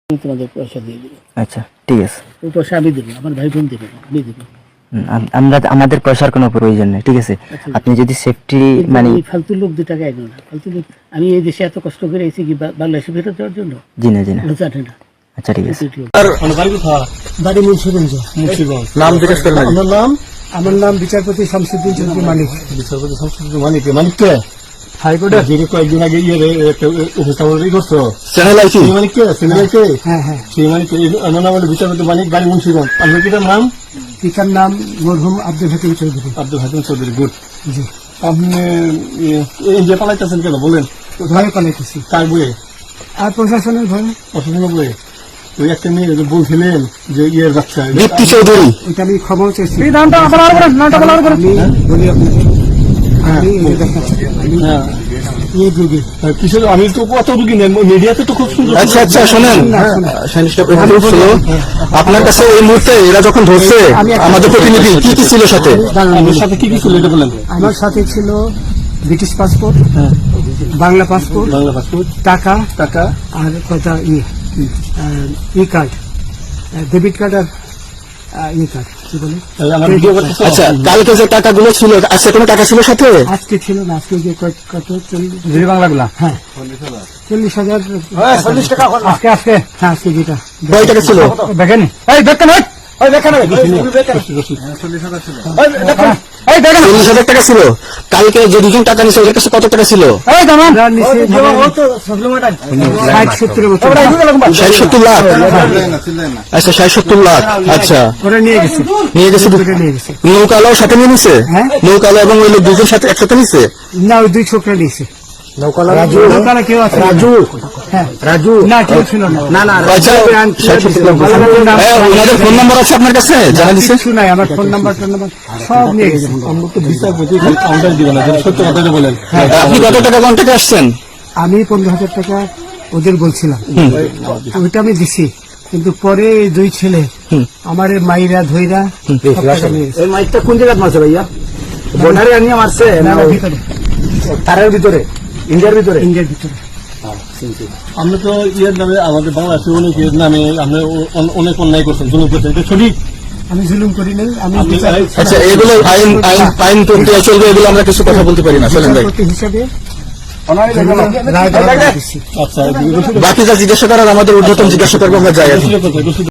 তোমাদের পয়সা দিয়ে দেবো। আচ্ছা ঠিক আছে, ওই পয়সা আমি দেবো, আমার ভাই বোন দেবে না, আমি দেবো। আমরা আমাদের পয়সার কোনো প্রয়োজন নেই, ঠিক আছে? আপনি যদি সেফটি মানে ফালতু লোক 2 টাকা এগো না, ফালতু লোক। আমি এই দেশে এত কষ্ট করে এসেছি কি বাংলাদেশে ফেরত দেওয়ার জন্য? জি না জি না। জানে না। আচ্ছা ঠিক আছে। বাড়ি মুন্সিগঞ্জ। নাম জিজ্ঞেস করেন। আমার নাম বিচারপতি শামসুদ্দিন চৌধুরী মানিক। বিচারপতি শামসুদ্দিন মানিক। মানিক কে? হাইকোর্টে যে কয়েকদিন আগে একটা উপস্থাপন করছো চ্যানেল আইছি। মানিক কে? চ্যানেল আইছে। হ্যাঁ হ্যাঁ। সেই মানিক আমার নাম হলো বিচারপতি মানিক, বাড়ি মুন্সিগঞ্জ। আপনার পিতার নাম? পিতার নাম মরহুম আব্দুল হাকিম চৌধুরী। আব্দুল হাকিম চৌধুরী। গুড। জি। আপনি ইন্ডিয়া পালাইতেছেন কেন বলেন? ভয়ে পালাইতেছি। কার বইয়ে? আর প্রশাসনের ভয়ে। প্রশাসনের বইয়ে? ওই একটা মেয়ে বলছিলেন যে যাচ্ছে দীপ্তি চৌধুরী। এটা আমি ক্ষমা চাইছি। এই নামটা আবার নামটা বলার পরে আমি বলি আপনাকে। আমি তো কত রুগী নেই মিডিয়াতে তো খুব সুন্দর। আচ্ছা আচ্ছা শোনেন, আপনার কাছে এই মুহূর্তে এরা যখন ধরছে আমাদের প্রতিনিধি কি কি ছিল সাথে? আমার সাথে কি কি ছিল এটা বলেন। আমার সাথে ছিল ব্রিটিশ পাসপোর্ট, বাংলা পাসপোর্ট, টাকা টাকা আর কথা ই কার্ড, ডেবিট কার্ড আর ই কার্ড কি বলে। আচ্ছা কালকে যে টাকাগুলো ছিল আজকে কোনো টাকা ছিল সাথে? আজকে ছিল না, আজকে যে কত 40 বাংলাগুলা। হ্যাঁ 40,000 টাকা আজকে আজকে। হ্যাঁ আজকে যেটা কয় টাকা ছিল দেখেন? এই দেখেন, ওই দেখেন 40,000 টাকা ছিল। কালকে যে দুজন টাকা নিছে ওদের কাছে কত টাকা ছিল? 60-70 লাখ। আচ্ছা 60-70 লাখ। আচ্ছা নিয়ে গেছে নৌকালাও সাথে নিয়ে নিছে? নৌকালা এবং ওই লোক দুজন সাথে একসাথে নিছে না? ওই 2 ছোকরা নিয়েছে। নৌকালা কেউ আছে? রাজু না, কেউ ছিল না। আচ্ছা ওনাদের ফোন নাম্বার আছে আপনার কাছে? জানা দিচ্ছে কিছু নাই, আমার ফোন নাম্বার সব নিয়ে গেছে। আমরা তো বিচারপতি কাউন্টার দিব না, সত্য কথাটা বলেন। আপনি কত টাকা কন্ট্যাক্টে আসছেন? আমি 15,000 টাকা ওদের বলছিলাম, ওইটা আমি দিছি। কিন্তু পরে এই 2 ছেলে আমার মাইরা ধইরা এই মাইকটা কোন জায়গায় মারছে ভাইয়া? বর্ডারে আনিয়ে মারছে না ভিতরে? তারের ভিতরে, ইন্ডিয়ার ভিতরে? ইন্ডিয়ার ভিতরে। আমরা তো নামে আমাদের বাংলাদেশের অনেক নামে আমরা অনেক অন্যায় করছেন, জুলুম করছেন, এটা সঠিক। আমি জুলুম করি নাই। আমি আচ্ছা এগুলো আইন প্রক্রিয়া চলবে, এগুলো আমরা কিছু কথা বলতে পারি না। চলেন ভাই হিসাবে বাকি যা জিজ্ঞাসা করার আমাদের ঊর্ধ্বতন জিজ্ঞাসা করবো, আমরা যাই।